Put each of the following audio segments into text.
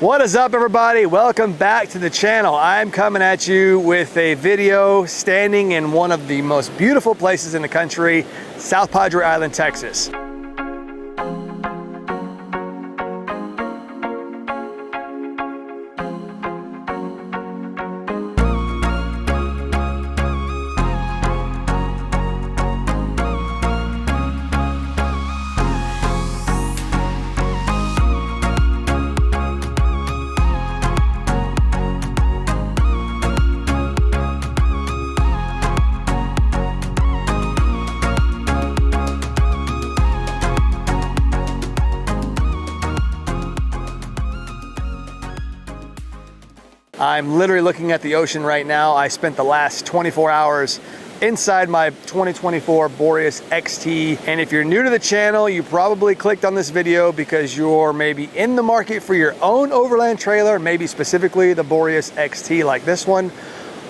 What is up, everybody? Welcome back to the channel. I'm coming at you with a video standing in one of the most beautiful places in the country, South Padre Island, Texas. I'm literally looking at the ocean right now. I spent the last 24 hours inside my 2024 Boreas XT. And if you're new to the channel, you probably clicked on this video because you're maybe in the market for your own overland trailer, maybe specifically the Boreas XT like this one,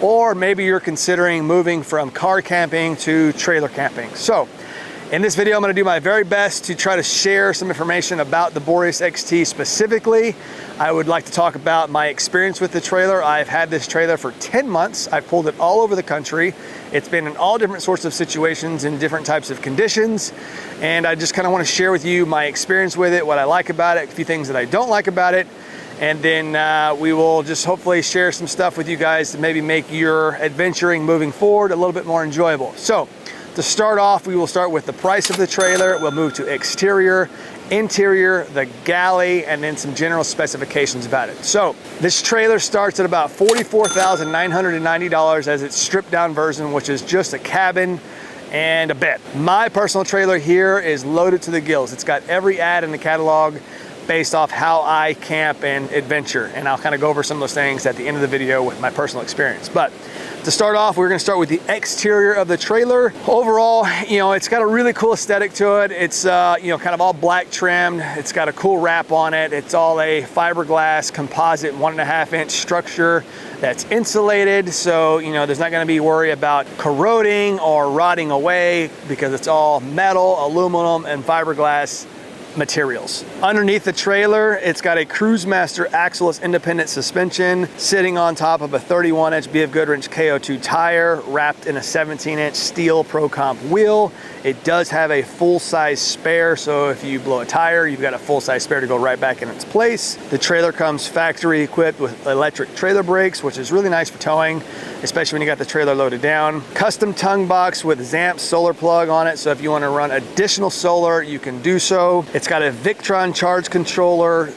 or maybe you're considering moving from car camping to trailer camping. So in this video, I'm gonna do my very best to try to share some information about the Boreas XT specifically. I would like to talk about my experience with the trailer. I've had this trailer for 10 months. I've pulled it all over the country. It's been in all different sorts of situations in different types of conditions. And I just kind of want to share with you my experience with it, what I like about it, a few things that I don't like about it. And then we will just hopefully share some stuff with you guys to maybe make your adventuring moving forward a little bit more enjoyable. So to start off, we will start with the price of the trailer. We'll move to exterior, interior, the galley, and then some general specifications about it. So this trailer starts at about $44,990 as its stripped down version, which is just a cabin and a bed. My personal trailer here is loaded to the gills. It's got every ad in the catalog based off how I camp and adventure. And I'll kind of go over some of those things at the end of the video with my personal experience. But to start off, we're gonna start with the exterior of the trailer. Overall, it's got a really cool aesthetic to it. It's, kind of all black trimmed. It's got a cool wrap on it. It's all a fiberglass composite 1.5-inch structure that's insulated. So, there's not gonna be worry about corroding or rotting away because it's all metal, aluminum, and fiberglass materials. Underneath the trailer, it's got a Cruisemaster axle-less independent suspension sitting on top of a 31-inch BF Goodwrench KO2 tire wrapped in a 17-inch steel Pro Comp wheel. It does have a full-size spare, so if you blow a tire, you've got a full-size spare to go right back in its place. The trailer comes factory equipped with electric trailer brakes, which is really nice for towing, especially when you got the trailer loaded down. Custom tongue box with Zamp solar plug on it, so if you want to run additional solar, you can do so. It's got a Victron charge controller,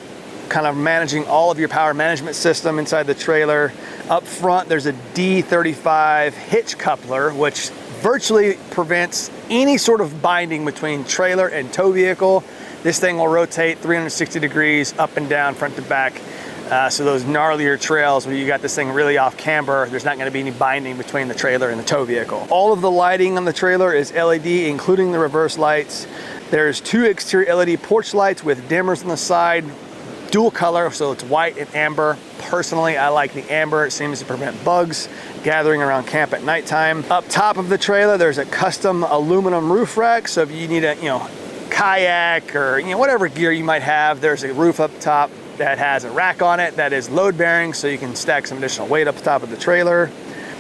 kind of managing all of your power management system inside the trailer. Up front, there's a D35 hitch coupler, which virtually prevents any sort of binding between trailer and tow vehicle. This thing will rotate 360 degrees up and down, front to back. So those gnarlier trails where you got this thing really off camber, there's not gonna be any binding between the trailer and the tow vehicle. All of the lighting on the trailer is LED, including the reverse lights. There's 2 exterior LED porch lights with dimmers on the side, dual color, so it's white and amber. Personally, I like the amber. It seems to prevent bugs gathering around camp at nighttime. Up top of the trailer, there's a custom aluminum roof rack. So if you need a, kayak or, whatever gear you might have, there's a roof up top that has a rack on it that is load bearing, so you can stack some additional weight up top of the trailer.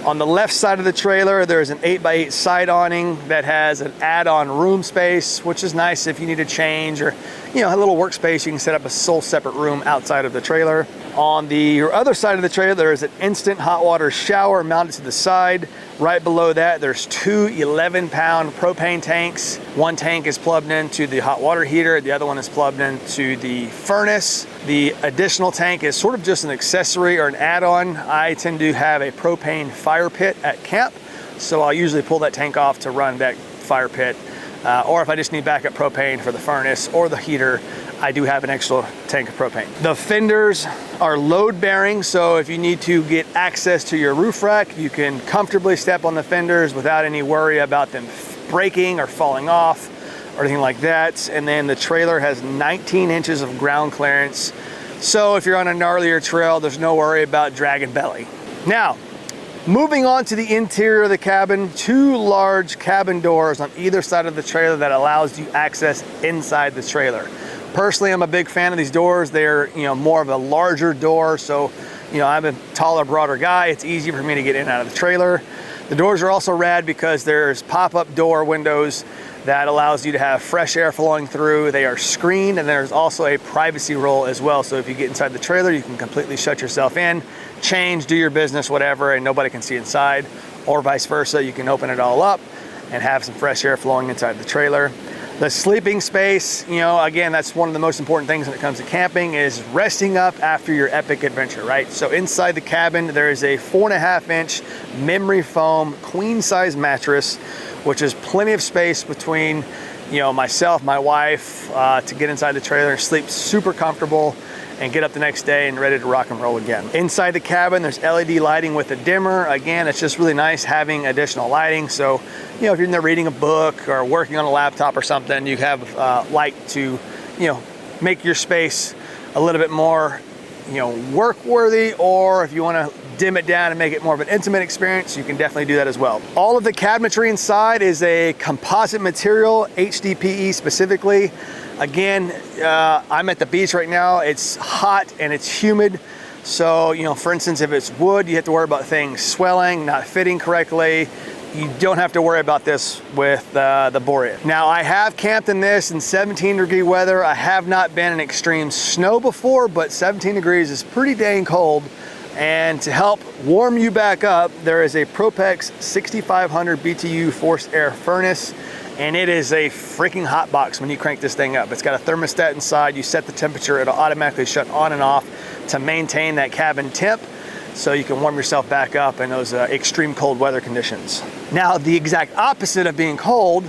On the left side of the trailer, there's an 8x8 side awning that has an add-on room space, which is nice if you need to change or, a little workspace. You can set up a sole separate room outside of the trailer. On the other side of the trailer, there is an instant hot water shower mounted to the side. Right below that, there's 2 11-pound propane tanks. One tank is plugged into the hot water heater. The other one is plugged into the furnace. The additional tank is sort of just an accessory or an add-on. I tend to have a propane fire pit at camp, so I'll usually pull that tank off to run that fire pit. Or if I just need backup propane for the furnace or the heater, I do have an extra tank of propane. The fenders are load bearing, so if you need to get access to your roof rack, you can comfortably step on the fenders without any worry about them breaking or falling off or anything like that. And then the trailer has 19 inches of ground clearance. So if you're on a gnarlier trail, there's no worry about dragging belly. Now, moving on to the interior of the cabin, 2 large cabin doors on either side of the trailer that allows you access inside the trailer. Personally, I'm a big fan of these doors. They're, you know, more of a larger door, so, you know, I'm a taller, broader guy. It's easy for me to get in and out of the trailer. The doors are also rad because there's pop-up door windows that allows you to have fresh air flowing through. They are screened, and there's also a privacy roll as well. So if you get inside the trailer, you can completely shut yourself in, change, do your business, whatever, and nobody can see inside, or vice versa. You can open it all up and have some fresh air flowing inside the trailer. The sleeping space, you know, again, that's one of the most important things when it comes to camping, is resting up after your epic adventure, right? So inside the cabin, there is a 4.5-inch memory foam queen size mattress, which is plenty of space between, you know, myself, my wife, to get inside the trailer and sleep super comfortable and get up the next day and ready to rock and roll again. Inside the cabin, there's LED lighting with a dimmer. Again, it's just really nice having additional lighting. So, you know, if you're in there reading a book or working on a laptop or something, you have light to, you know, make your space a little bit more, you know, work worthy, or if you want to dim it down and make it more of an intimate experience, you can definitely do that as well. All of the cabinetry inside is a composite material, HDPE specifically. Again, I'm at the beach right now. It's hot and it's humid. So, you know, for instance, if it's wood, you have to worry about things swelling, not fitting correctly. You don't have to worry about this with the Boreas. Now, I have camped in this in 17-degree weather. I have not been in extreme snow before, but 17 degrees is pretty dang cold. And to help warm you back up, there is a Propex 6500 BTU forced air furnace, and it is a freaking hot box when you crank this thing up. It's got a thermostat inside. You set the temperature, it'll automatically shut on and off to maintain that cabin temp, so you can warm yourself back up in those extreme cold weather conditions. Now, the exact opposite of being cold,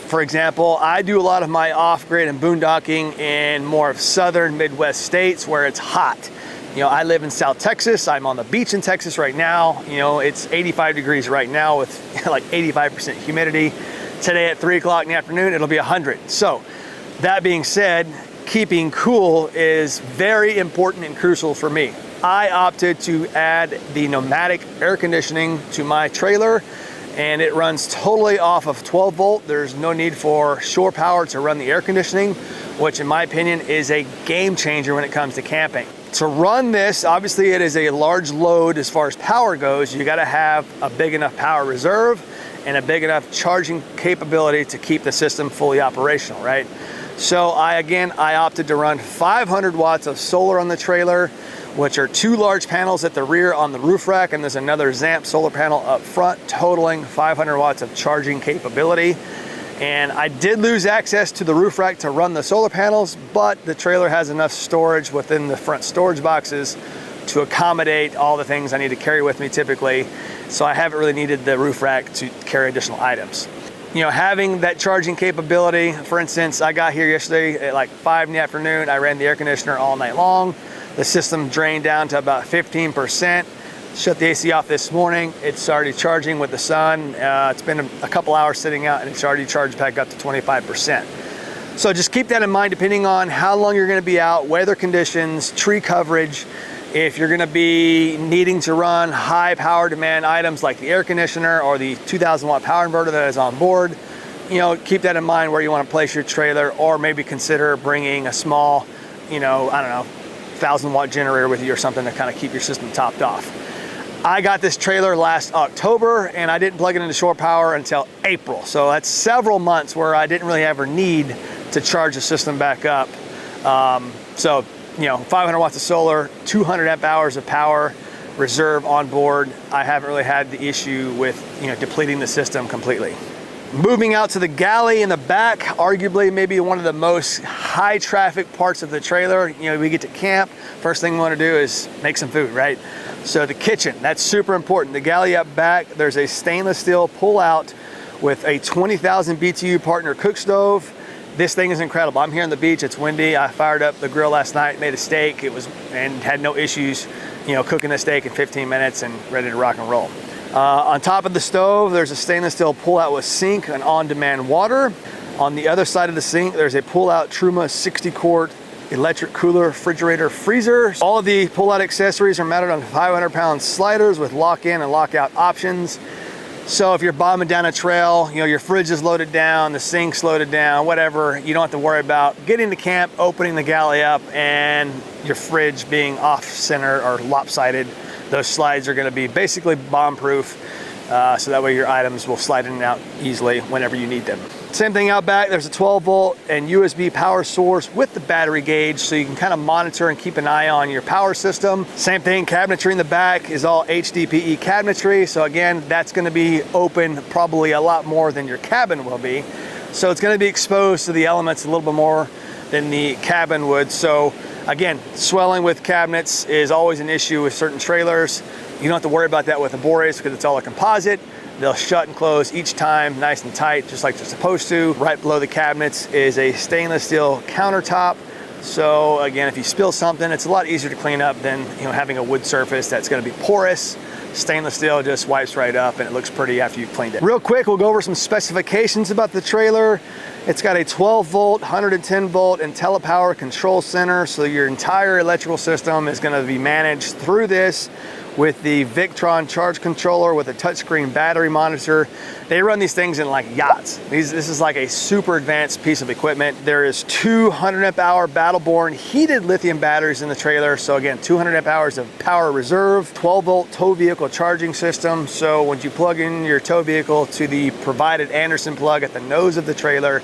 for example, I do a lot of my off-grid and boondocking in more of southern Midwest states where it's hot. You know, I live in South Texas. I'm on the beach in Texas right now. You know, it's 85 degrees right now with like 85% humidity. Today at 3 o'clock in the afternoon, it'll be 100. So that being said, keeping cool is very important and crucial for me. I opted to add the pneumatic air conditioning to my trailer, and it runs totally off of 12 volt. There's no need for shore power to run the air conditioning, which in my opinion is a game changer when it comes to camping. To run this, obviously it is a large load as far as power goes. You gotta have a big enough power reserve and a big enough charging capability to keep the system fully operational, right? So I opted to run 500 watts of solar on the trailer, which are 2 large panels at the rear on the roof rack, and there's another Zamp solar panel up front, totaling 500 watts of charging capability. And I did lose access to the roof rack to run the solar panels, but the trailer has enough storage within the front storage boxes to accommodate all the things I need to carry with me typically. So I haven't really needed the roof rack to carry additional items. You know, having that charging capability, for instance, I got here yesterday at like 5 in the afternoon. I ran the air conditioner all night long. The system drained down to about 15%. Shut the AC off this morning. It's already charging with the sun. It's been a couple hours sitting out and it's already charged back up to 25%. So just keep that in mind depending on how long you're gonna be out, weather conditions, tree coverage. If you're gonna be needing to run high power demand items like the air conditioner or the 2000 watt power inverter that is on board, you know, keep that in mind where you wanna place your trailer, or maybe consider bringing a small, you know, I don't know, 1000 watt generator with you or something to kind of keep your system topped off. I got this trailer last October and I didn't plug it into shore power until April. So that's several months where I didn't really ever need to charge the system back up. So, you know, 500 watts of solar, 200 amp hours of power reserve on board. I haven't really had the issue with, you know, depleting the system completely. Moving out to the galley in the back, arguably maybe one of the most high traffic parts of the trailer. You know, we get to camp, first thing we want to do is make some food, right? So the kitchen, that's super important. The galley up back, there's a stainless steel pull out with a 20,000 BTU partner cook stove. This thing is incredible. I'm here on the beach, it's windy. I fired up the grill last night, made a steak. And had no issues, you know, cooking the steak in 15 minutes and ready to rock and roll. On top of the stove, there's a stainless steel pull-out with sink and on-demand water. On the other side of the sink, there's a pull-out Truma 60-quart electric cooler, refrigerator, freezer. All of the pull-out accessories are mounted on 500-pound sliders with lock-in and lock-out options. So if you're bombing down a trail, you know, your fridge is loaded down, the sink's loaded down, whatever, you don't have to worry about getting to camp, opening the galley up, and your fridge being off center or lopsided. Those slides are gonna be basically bomb proof, so that way your items will slide in and out easily whenever you need them. Same thing out back, there's a 12 volt and USB power source with the battery gauge, so you can kind of monitor and keep an eye on your power system. Same thing, cabinetry in the back is all HDPE cabinetry, so again, that's gonna be open probably a lot more than your cabin will be. So it's gonna be exposed to the elements a little bit more than the cabin would. So again, swelling with cabinets is always an issue with certain trailers. You don't have to worry about that with the Boreas because it's all a composite. They'll shut and close each time nice and tight, just like they're supposed to. Right below the cabinets is a stainless steel countertop. So again, if you spill something, it's a lot easier to clean up than, you know, having a wood surface that's gonna be porous. Stainless steel just wipes right up and it looks pretty after you've cleaned it. Real quick, we'll go over some specifications about the trailer. It's got a 12 volt, 110 volt IntelliPower control center. So your entire electrical system is gonna be managed through this with the Victron charge controller with a touchscreen battery monitor. They run these things in like yachts. This is like a super advanced piece of equipment. There is 200 amp hour Battleborn heated lithium batteries in the trailer. So again, 200 amp hours of power reserve, 12 volt tow vehicle charging system. So when you plug in your tow vehicle to the provided Anderson plug at the nose of the trailer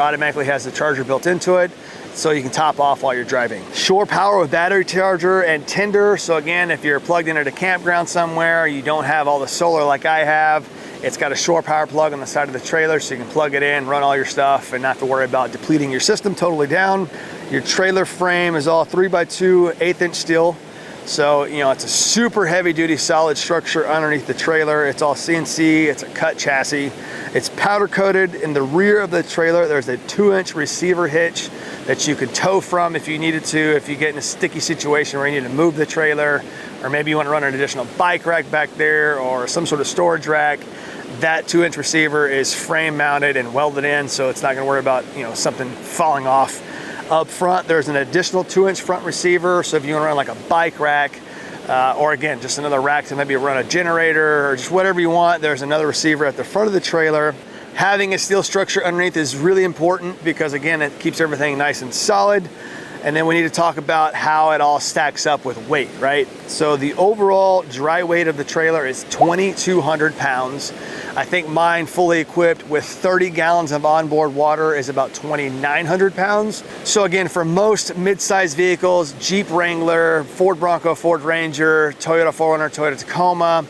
automatically has the charger built into it, so you can top off while you're driving. Shore power with battery charger and tender. So again, if you're plugged in at a campground somewhere, you don't have all the solar like I have, it's got a shore power plug on the side of the trailer, so you can plug it in, run all your stuff, and not have to worry about depleting your system totally down. Your trailer frame is all 3x2 1/8" steel. So, you know, it's a super heavy duty solid structure underneath the trailer. It's all CNC, it's a cut chassis. It's powder coated. In the rear of the trailer, there's a 2-inch receiver hitch that you could tow from if you needed to, if you get in a sticky situation where you need to move the trailer, or maybe you want to run an additional bike rack back there or some sort of storage rack. That 2-inch receiver is frame mounted and welded in, so it's not going to worry about, you know, something falling off. Up front, there's an additional 2-inch front receiver, so if you want to run like a bike rack, or again, just another rack to maybe run a generator or just whatever you want, there's another receiver at the front of the trailer. Having a steel structure underneath is really important because again, it keeps everything nice and solid. And then we need to talk about how it all stacks up with weight, right? So the overall dry weight of the trailer is 2,200 pounds. I think mine fully equipped with 30 gallons of onboard water is about 2,900 pounds. So again, for most mid-sized vehicles, Jeep Wrangler, Ford Bronco, Ford Ranger, Toyota 4Runner, Toyota Tacoma,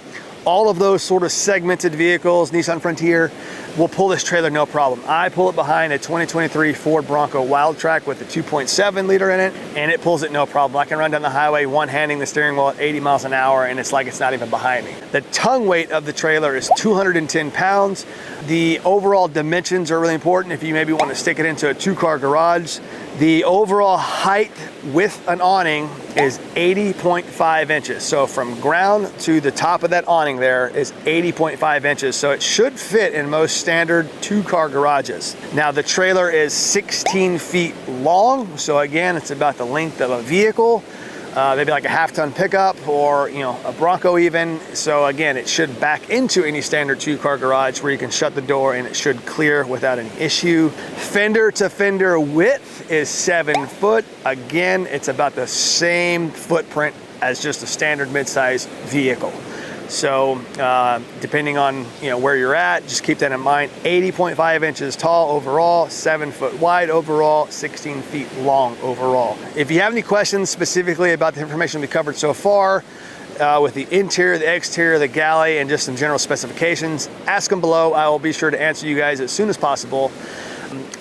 all of those sort of segmented vehicles, Nissan Frontier, will pull this trailer no problem. I pull it behind a 2023 Ford Bronco Wildtrak with a 2.7 liter in it, and it pulls it no problem. I can run down the highway one-handing the steering wheel at 80 miles an hour, and it's like it's not even behind me. The tongue weight of the trailer is 210 pounds. The overall dimensions are really important if you maybe want to stick it into a 2-car garage. The overall height with an awning is 80.5 inches. So from ground to the top of that awning there is 80.5 inches. So it should fit in most standard 2-car garages. Now the trailer is 16 feet long. So again, it's about the length of a vehicle. Maybe like a half-ton pickup or, you know, a Bronco even. So again, it should back into any standard 2-car garage where you can shut the door and it should clear without any issue. Fender to fender width is 7 foot. Again, it's about the same footprint as just a standard midsize vehicle. So depending on, you know, where you're at, just keep that in mind. 80.5 inches tall overall, 7 foot wide overall, 16 feet long overall. If you have any questions specifically about the information we covered so far, with the interior, the exterior, the galley, and just some general specifications, ask them below. I will be sure to answer you guys as soon as possible.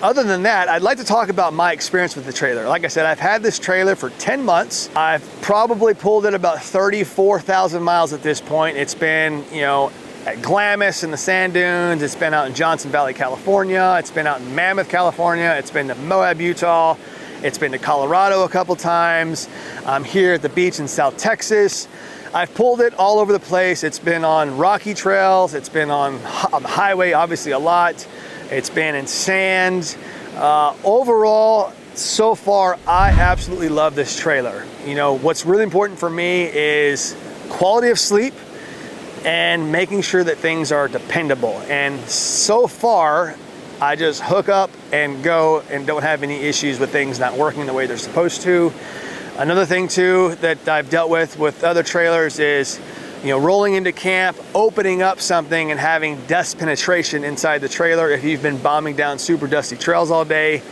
Other than that, I'd like to talk about my experience with the trailer. Like I said, I've had this trailer for 10 months. I've probably pulled it about 34,000 miles at this point. It's been, you know, at Glamis in the sand dunes. It's been out in Johnson Valley, California. It's been out in Mammoth, California. It's been to Moab, Utah. It's been to Colorado a couple times. I'm here at the beach in South Texas. I've pulled it all over the place. It's been on rocky trails. It's been on the highway, obviously a lot. It's been in sand. Overall, so far, I absolutely love this trailer. You know, what's really important for me is quality of sleep, and making sure that things are dependable. And so far, I just hook up and go and don't have any issues with things not working the way they're supposed to. Another thing too that I've dealt with other trailers is, rolling into camp, opening up something and having dust penetration inside the trailer if you've been bombing down super dusty trails all day.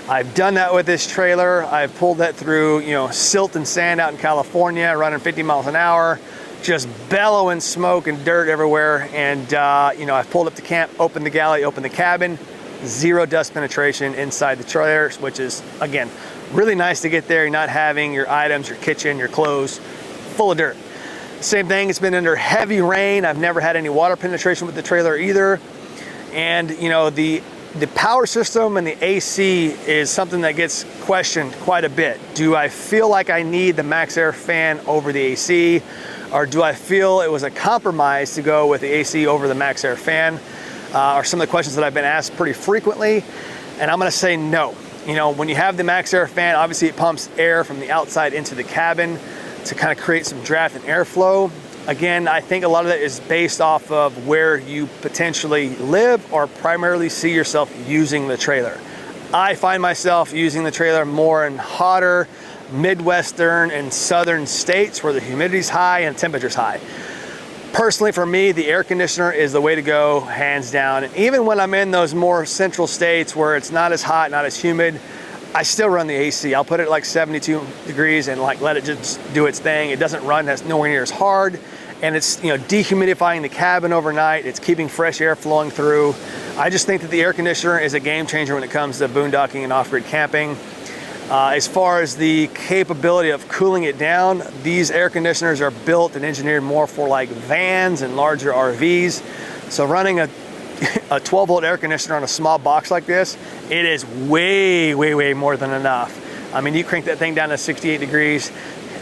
I've done that with this trailer. I've pulled that through, silt and sand out in California, running 50 miles an hour, just bellowing smoke and dirt everywhere. And, I've pulled up to camp, opened the galley, opened the cabin, zero dust penetration inside the trailer, which is, again, really nice to get there. You're not having your items, your kitchen, your clothes full of dirt. Same thing, it's been under heavy rain. I've never had any water penetration with the trailer either. And the power system and the AC is something that gets questioned quite a bit. Do I feel like I need the max air fan over the AC? Or do I feel it was a compromise to go with the AC over the max air fan? Are some of the questions that I've been asked pretty frequently. And I'm gonna say no. When you have the max air fan, obviously it pumps air from the outside into the cabin to kind of create some draft and airflow. Again, I think a lot of that is based off of where you potentially live or primarily see yourself using the trailer. I find myself using the trailer more in hotter, Midwestern and Southern states where the humidity's high and temperature's high. Personally, for me, the air conditioner is the way to go, hands down. And even when I'm in those more central states where it's not as hot, not as humid, I still run the AC. I'll put it at like 72 degrees and let it just do its thing. It doesn't run, that's nowhere near as hard. And it's dehumidifying the cabin overnight. It's keeping fresh air flowing through. I just think that the air conditioner is a game changer when it comes to boondocking and off-grid camping. As far as the capability of cooling it down, these air conditioners are built and engineered more for like vans and larger RVs. So running a 12 volt air conditioner on a small box like this, it is way, way, way more than enough. I mean, you crank that thing down to 68 degrees,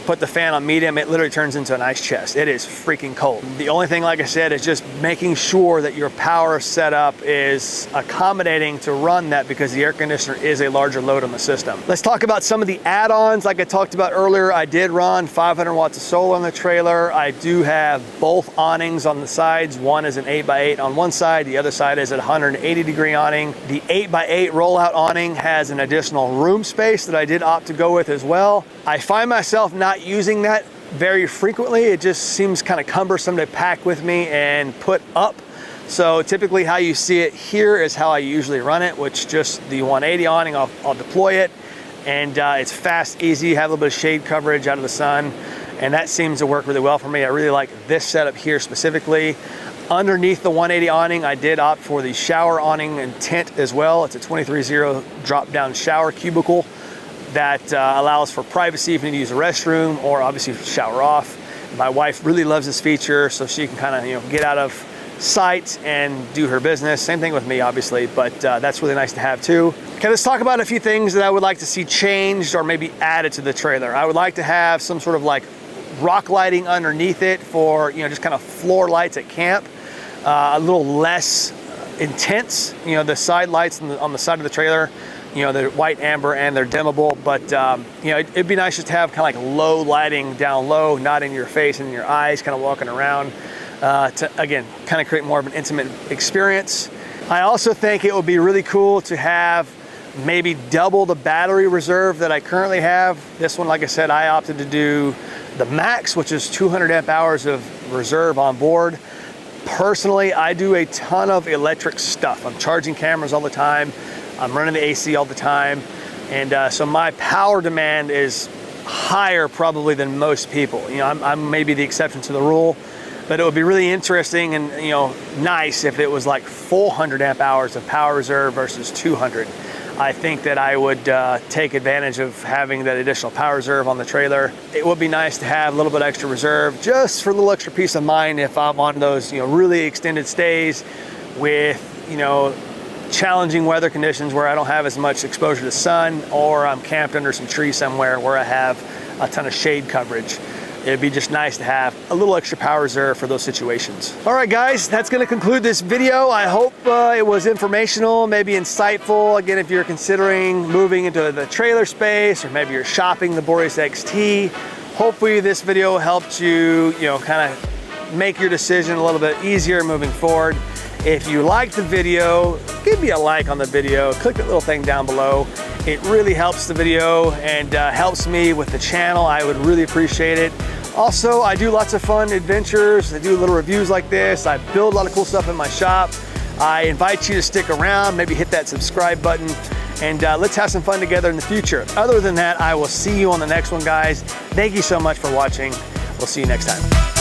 put the fan on medium, it literally turns into an ice chest. It is freaking cold. The only thing, like I said, is just making sure that your power setup is accommodating to run that, because the air conditioner is a larger load on the system. Let's talk about some of the add-ons. Like I talked about earlier, I did run 500 watts of solar on the trailer. I do have both awnings on the sides. One is an 8x8 on one side, the other side is a 180 degree awning. The 8x8 rollout awning has an additional room space that I did opt to go with as well. I find myself not using that very frequently. It just seems kind of cumbersome to pack with me and put up. So typically how you see it here is how I usually run it, which just the 180 awning, I'll deploy it, and it's fast, easy, have a little bit of shade coverage out of the sun, and that seems to work really well for me. I really like this setup here specifically. Underneath the 180 awning, I did opt for the shower awning and tent as well. It's a 23/0 drop down shower cubicle that allows for privacy if you need to use a restroom or obviously shower off. My wife really loves this feature, so she can kind of get out of sight and do her business. Same thing with me, obviously, but that's really nice to have too. Okay, let's talk about a few things that I would like to see changed or maybe added to the trailer. I would like to have some sort of like rock lighting underneath it for just kind of floor lights at camp, a little less intense. The side lights on the side of the trailer, they're white, amber, and they're dimmable, but it'd be nice just to have kind of like low lighting down low, not in your face and in your eyes, kind of walking around, to again kind of create more of an intimate experience. I also think it would be really cool to have maybe double the battery reserve that I currently have. This one, like I said, I opted to do the max, which is 200 amp hours of reserve on board. Personally, I do a ton of electric stuff. I'm charging cameras all the time. I'm running the AC all the time. And so my power demand is higher probably than most people. I'm maybe the exception to the rule, but it would be really interesting and nice if it was like 400 amp hours of power reserve versus 200. I think that I would take advantage of having that additional power reserve on the trailer. It would be nice to have a little bit extra reserve just for a little extra peace of mind if I'm on those really extended stays with challenging weather conditions where I don't have as much exposure to sun, or I'm camped under some trees somewhere where I have a ton of shade coverage. It'd be just nice to have a little extra power reserve for those situations. All right, guys, that's gonna conclude this video. I hope it was informational, maybe insightful. Again, if you're considering moving into the trailer space, or maybe you're shopping the Boreas XT, hopefully this video helped you, kind of make your decision a little bit easier moving forward. If you liked the video, give me a like on the video, click that little thing down below. It really helps the video and helps me with the channel. I would really appreciate it. Also, I do lots of fun adventures. I do little reviews like this. I build a lot of cool stuff in my shop. I invite you to stick around, maybe hit that subscribe button, and let's have some fun together in the future. Other than that, I will see you on the next one, guys. Thank you so much for watching. We'll see you next time.